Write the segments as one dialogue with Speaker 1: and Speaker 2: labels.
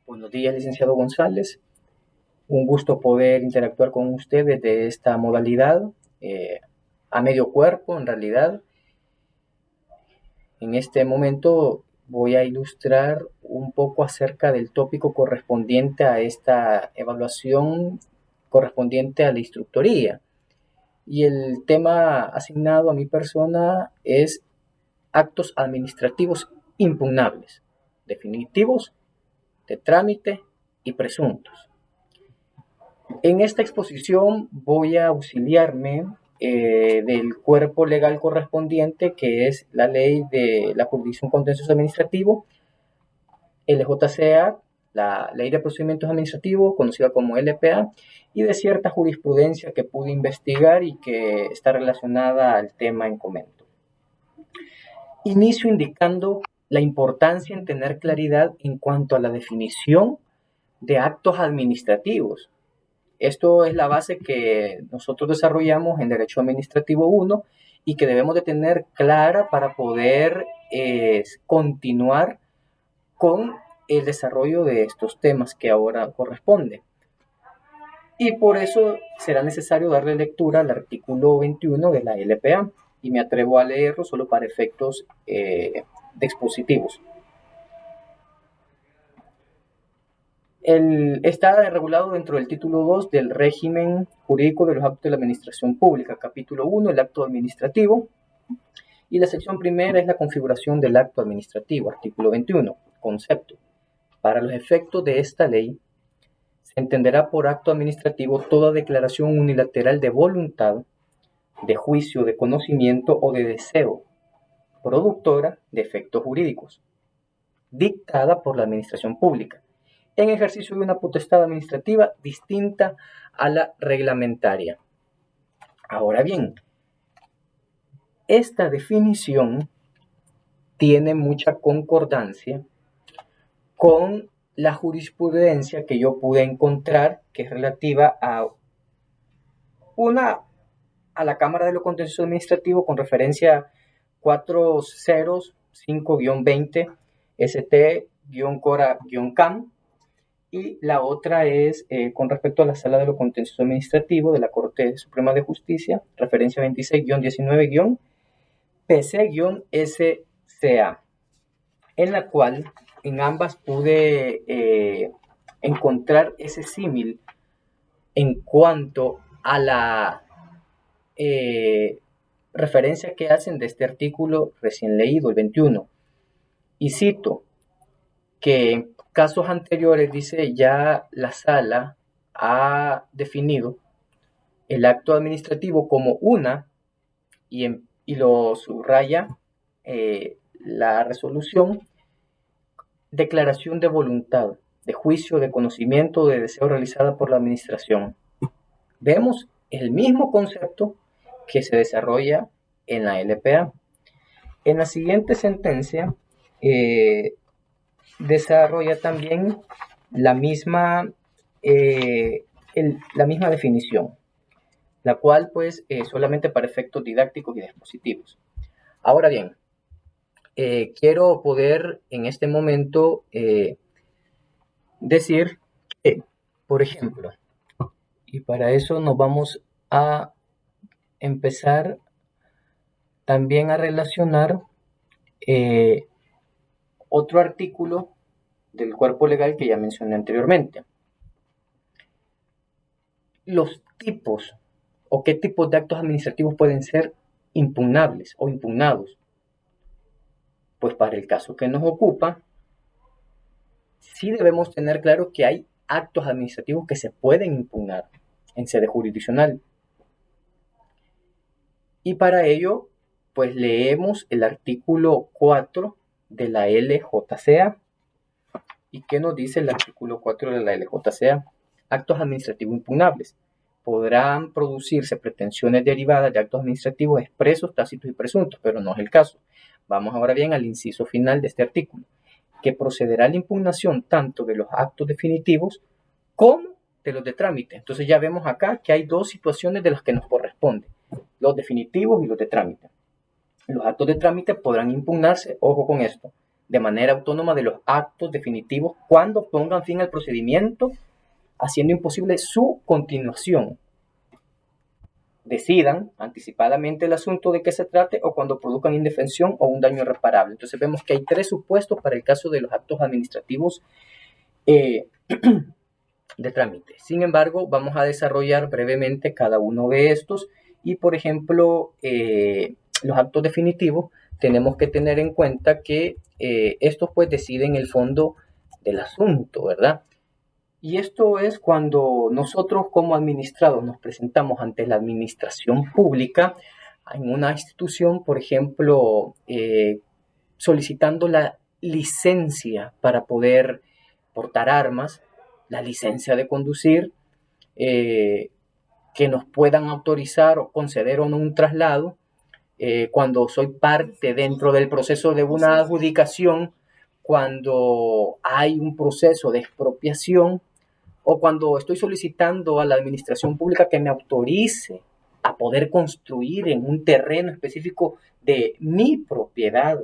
Speaker 1: Buenos días, licenciado González. Un gusto poder interactuar con ustedes de esta modalidad, a medio cuerpo en realidad. En este momento voy a ilustrar un poco acerca del tópico correspondiente a esta evaluación correspondiente a la instructoría. Y el tema asignado a mi persona es actos administrativos impugnables, definitivos, de trámite y presuntos. En esta exposición voy a auxiliarme del cuerpo legal correspondiente, que es la ley de la jurisdicción contencioso administrativo, LJCA, la ley de procedimientos administrativos, conocida como LPA, y de cierta jurisprudencia que pude investigar y que está relacionada al tema en comento. Inicio indicando la importancia en tener claridad en cuanto a la definición de actos administrativos. Esto es la base que nosotros desarrollamos en Derecho Administrativo 1 y que debemos de tener clara para poder continuar con el desarrollo de estos temas que ahora corresponden. Y por eso será necesario darle lectura al artículo 21 de la LPA, y me atrevo a leerlo solo para efectos de expositivos. Está regulado dentro del título 2 del régimen jurídico de los actos de la administración pública, capítulo 1, el acto administrativo, y la sección primera es la configuración del acto administrativo, artículo 21, concepto. Para los efectos de esta ley, se entenderá por acto administrativo toda declaración unilateral de voluntad, de juicio, de conocimiento o de deseo, productora de efectos jurídicos, dictada por la administración pública, en ejercicio de una potestad administrativa distinta a la reglamentaria. Ahora bien, esta definición tiene mucha concordancia con la jurisprudencia que yo pude encontrar, que es relativa a la Cámara de lo Contencioso Administrativo con referencia 405-20 ST-CORA-CAM, y la otra es con respecto a la Sala de lo Contencioso Administrativo de la Corte Suprema de Justicia, referencia 26-19-PC-SCA, en la cual en ambas pude encontrar ese símil en cuanto a la referencia que hacen de este artículo recién leído, el 21. Y cito que en casos anteriores, dice, ya la sala ha definido el acto administrativo como una, y lo subraya la resolución, declaración de voluntad, de juicio, de conocimiento, de deseo realizada por la administración. Vemos el mismo concepto que se desarrolla en la LPA. En la siguiente sentencia desarrolla también la misma definición, la cual pues solamente para efectos didácticos y dispositivos. Ahora bien, quiero poder en este momento decir que, por ejemplo, y para eso nos vamos a empezar también a relacionar otro artículo del cuerpo legal que ya mencioné anteriormente. Los tipos o qué tipos de actos administrativos pueden ser impugnables o impugnados. Pues para el caso que nos ocupa, sí debemos tener claro que hay actos administrativos que se pueden impugnar en sede jurisdiccional. Y para ello, pues leemos el artículo 4 de la LJCA. ¿Y qué nos dice el artículo 4 de la LJCA? Actos administrativos impugnables. Podrán producirse pretensiones derivadas de actos administrativos expresos, tácitos y presuntos, pero no es el caso. Vamos ahora bien al inciso final de este artículo, que procederá a la impugnación tanto de los actos definitivos como de los de trámite. Entonces ya vemos acá que hay dos situaciones de las que nos corresponde, los definitivos y los de trámite. Los actos de trámite podrán impugnarse, ojo con esto, de manera autónoma de los actos definitivos cuando pongan fin al procedimiento, haciendo imposible su continuación. Decidan anticipadamente el asunto de qué se trate o cuando produzcan indefensión o un daño irreparable. Entonces vemos que hay 3 supuestos para el caso de los actos administrativos de trámite. Sin embargo, vamos a desarrollar brevemente cada uno de estos y, por ejemplo, los actos definitivos tenemos que tener en cuenta que estos pues deciden el fondo del asunto, ¿verdad? Y esto es cuando nosotros como administrados nos presentamos ante la administración pública en una institución, por ejemplo, solicitando la licencia para poder portar armas, la licencia de conducir, que nos puedan autorizar o conceder o no un traslado, cuando soy parte dentro del proceso de una adjudicación, cuando hay un proceso de expropiación, o cuando estoy solicitando a la administración pública que me autorice a poder construir en un terreno específico de mi propiedad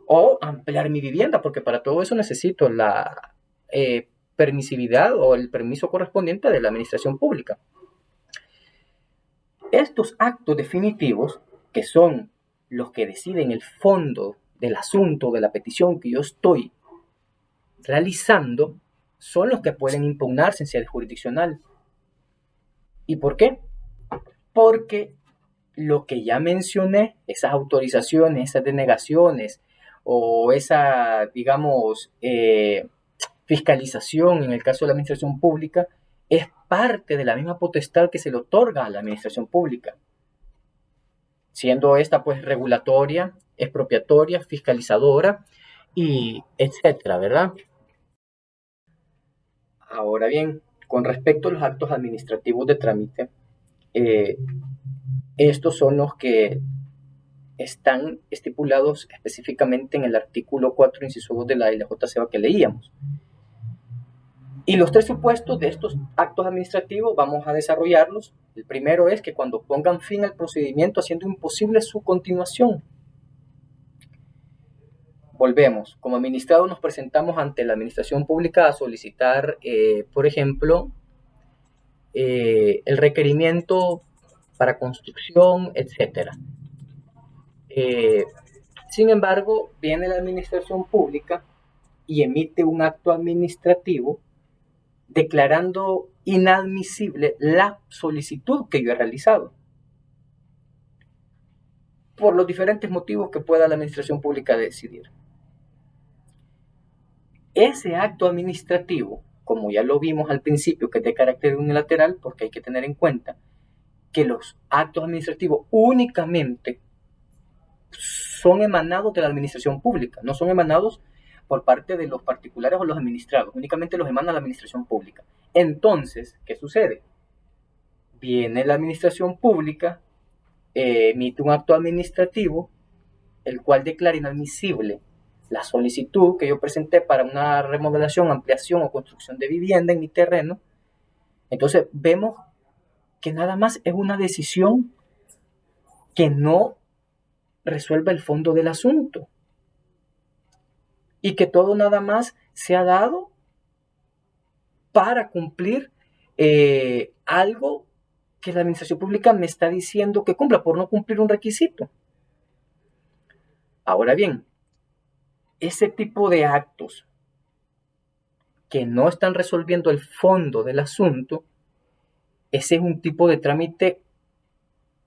Speaker 1: o ampliar mi vivienda, porque para todo eso necesito la permisividad o el permiso correspondiente de la administración pública. Estos actos definitivos, que son los que deciden el fondo del asunto, de la petición que yo estoy realizando, son los que pueden impugnarse en sede jurisdiccional. ¿Y por qué? Porque lo que ya mencioné, esas autorizaciones, esas denegaciones o esa, digamos, fiscalización en el caso de la administración pública, es parte de la misma potestad que se le otorga a la administración pública, siendo esta pues regulatoria, expropiatoria, fiscalizadora y etcétera, ¿verdad? Ahora bien, con respecto a los actos administrativos de trámite, estos son los que están estipulados específicamente en el artículo 4, inciso 2 de la LJCEBA que leíamos. Y los 3 supuestos de estos actos administrativos vamos a desarrollarlos. El primero es que cuando pongan fin al procedimiento haciendo imposible su continuación. Volvemos, como administrados nos presentamos ante la administración pública a solicitar, por ejemplo, el requerimiento para construcción, etc. Sin embargo, viene la administración pública y emite un acto administrativo declarando inadmisible la solicitud que yo he realizado, por los diferentes motivos que pueda la administración pública decidir. Ese acto administrativo, como ya lo vimos al principio, que es de carácter unilateral, porque hay que tener en cuenta que los actos administrativos únicamente son emanados de la administración pública, no son emanados por parte de los particulares o los administrados, únicamente los emana la administración pública. Entonces, ¿qué sucede? Viene la administración pública, emite un acto administrativo, el cual declara inadmisible la solicitud que yo presenté para una remodelación, ampliación o construcción de vivienda en mi terreno. Entonces, vemos que nada más es una decisión que no resuelve el fondo del asunto y que todo nada más se ha dado para cumplir algo que la administración pública me está diciendo que cumpla por no cumplir un requisito. Ahora bien, ese tipo de actos que no están resolviendo el fondo del asunto, ese es un tipo de trámite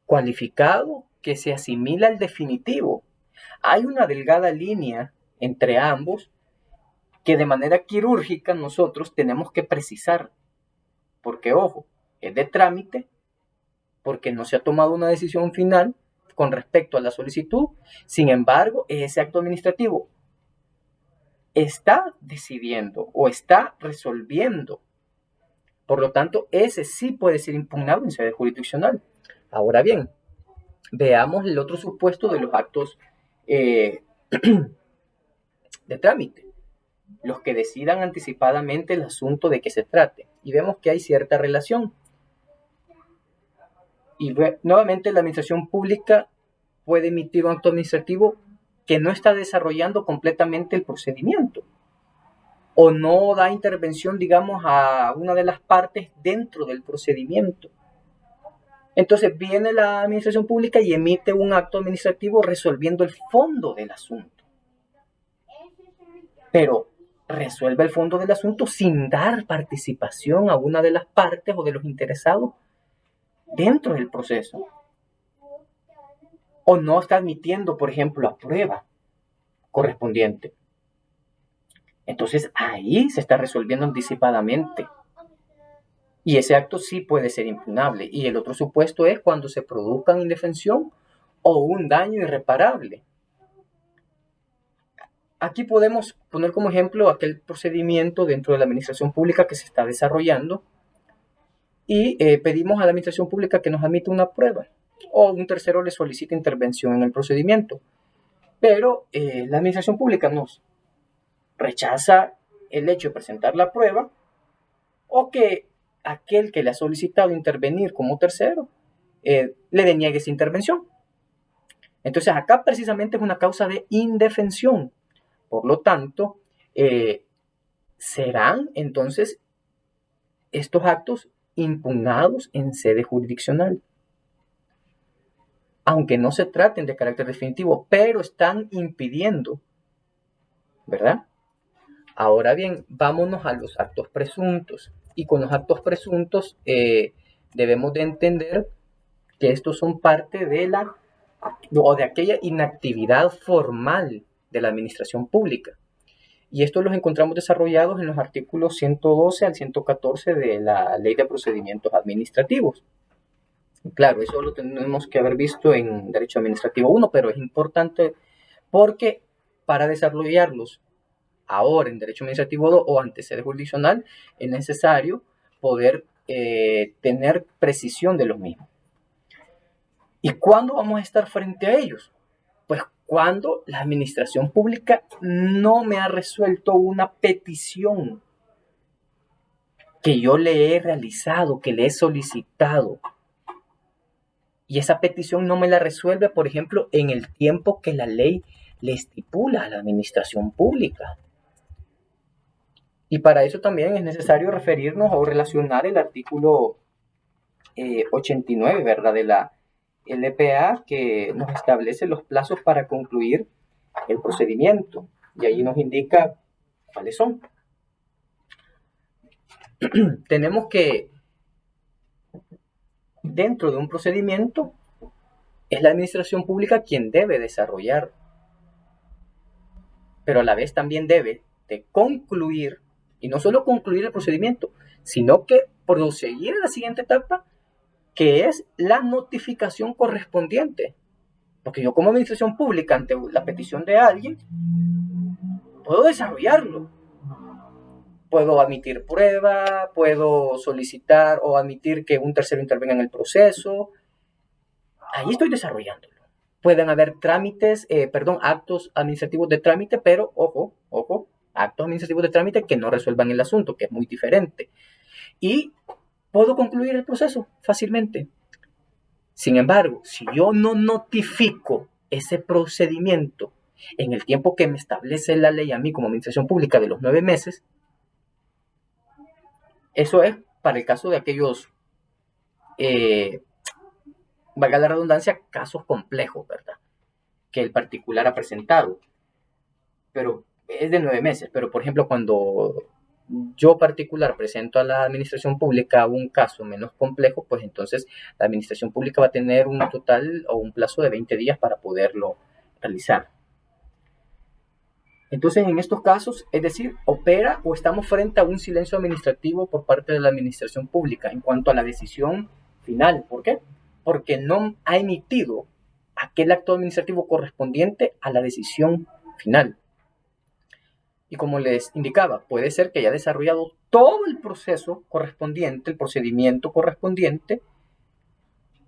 Speaker 1: cualificado que se asimila al definitivo. Hay una delgada línea entre ambos que de manera quirúrgica nosotros tenemos que precisar, porque ojo, es de trámite, porque no se ha tomado una decisión final con respecto a la solicitud. Sin embargo, ese acto administrativo está decidiendo o está resolviendo. Por lo tanto, ese sí puede ser impugnado en sede jurisdiccional. Ahora bien, veamos el otro supuesto de los actos de trámite, los que decidan anticipadamente el asunto de que se trate. Y vemos que hay cierta relación. Y nuevamente la administración pública puede emitir un acto administrativo que no está desarrollando completamente el procedimiento o no da intervención, digamos, a una de las partes dentro del procedimiento. Entonces viene la administración pública y emite un acto administrativo resolviendo el fondo del asunto. Pero resuelve el fondo del asunto sin dar participación a una de las partes o de los interesados dentro del proceso. O no está admitiendo, por ejemplo, la prueba correspondiente. Entonces ahí se está resolviendo anticipadamente. Y ese acto sí puede ser impugnable. Y el otro supuesto es cuando se produzcan indefensión o un daño irreparable. Aquí podemos poner como ejemplo aquel procedimiento dentro de la administración pública que se está desarrollando y pedimos a la administración pública que nos admita una prueba o un tercero le solicita intervención en el procedimiento. Pero la administración pública nos rechaza el hecho de presentar la prueba o que aquel que le ha solicitado intervenir como tercero le deniegue esa intervención. Entonces acá precisamente es una causa de indefensión. Por lo tanto, serán entonces estos actos impugnados en sede jurisdiccional. Aunque no se traten de carácter definitivo, pero están impidiendo, ¿verdad? Ahora bien, vámonos a los actos presuntos. Y con los actos presuntos debemos de entender que estos son parte de aquella inactividad formal de la administración pública. Y estos los encontramos desarrollados en los artículos 112 al 114 de la Ley de Procedimientos Administrativos. Claro, eso lo tenemos que haber visto en Derecho Administrativo 1, pero es importante porque para desarrollarlos ahora en Derecho Administrativo 2 o ante sede jurisdiccional es necesario poder tener precisión de los mismos. ¿Y cuándo vamos a estar frente a ellos? Pues cuando la administración pública no me ha resuelto una petición que yo le he realizado, que le he solicitado. Y esa petición no me la resuelve, por ejemplo, en el tiempo que la ley le estipula a la administración pública. Y para eso también es necesario referirnos o relacionar el artículo 89, ¿verdad? De la LPA, que nos establece los plazos para concluir el procedimiento. Y allí nos indica cuáles son. Tenemos que, dentro de un procedimiento, es la administración pública quien debe desarrollar, pero a la vez también debe de concluir, y no solo concluir el procedimiento, sino que proseguir a la siguiente etapa, que es la notificación correspondiente. Porque yo como administración pública, ante la petición de alguien, puedo desarrollarlo. Puedo admitir prueba, puedo solicitar o admitir que un tercero intervenga en el proceso. Ahí estoy desarrollándolo. Pueden haber actos administrativos de trámite, pero ojo, actos administrativos de trámite que no resuelvan el asunto, que es muy diferente. Y puedo concluir el proceso fácilmente. Sin embargo, si yo no notifico ese procedimiento en el tiempo que me establece la ley a mí como administración pública de los 9 meses, eso es para el caso de aquellos, valga la redundancia, casos complejos, ¿verdad? Que el particular ha presentado. Pero es de 9 meses. Pero, por ejemplo, cuando yo particular presento a la administración pública un caso menos complejo, pues entonces la administración pública va a tener un total o un plazo de 20 días para poderlo realizar. Entonces, en estos casos, es decir, opera o estamos frente a un silencio administrativo por parte de la administración pública en cuanto a la decisión final. ¿Por qué? Porque no ha emitido aquel acto administrativo correspondiente a la decisión final. Y como les indicaba, puede ser que haya desarrollado todo el proceso correspondiente, el procedimiento correspondiente,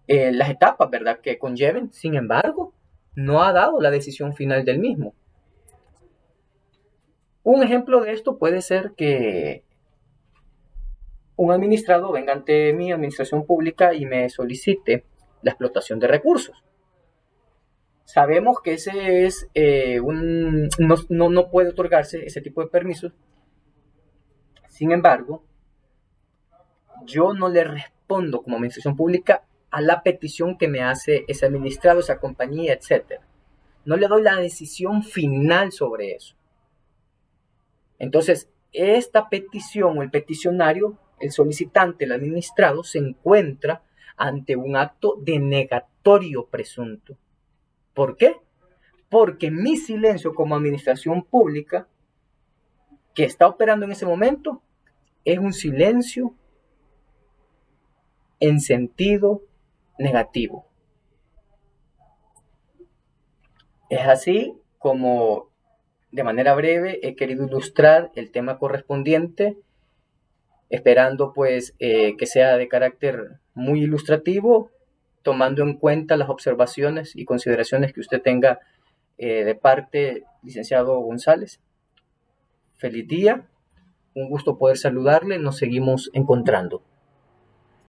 Speaker 1: las etapas, ¿verdad?, que conlleven. Sin embargo, no ha dado la decisión final del mismo. Un ejemplo de esto puede ser que un administrado venga ante mi administración pública y me solicite la explotación de recursos. Sabemos que ese es no puede otorgarse ese tipo de permisos. Sin embargo, yo no le respondo como administración pública a la petición que me hace ese administrado, esa compañía, etcétera. No le doy la decisión final sobre eso. Entonces, esta petición o el peticionario, el solicitante, el administrado, se encuentra ante un acto denegatorio presunto. ¿Por qué? Porque mi silencio como administración pública que está operando en ese momento es un silencio en sentido negativo. Es así como de manera breve he querido ilustrar el tema correspondiente, esperando pues que sea de carácter muy ilustrativo, tomando en cuenta las observaciones y consideraciones que usted tenga de parte, licenciado González. Feliz día, un gusto poder saludarle, nos seguimos encontrando.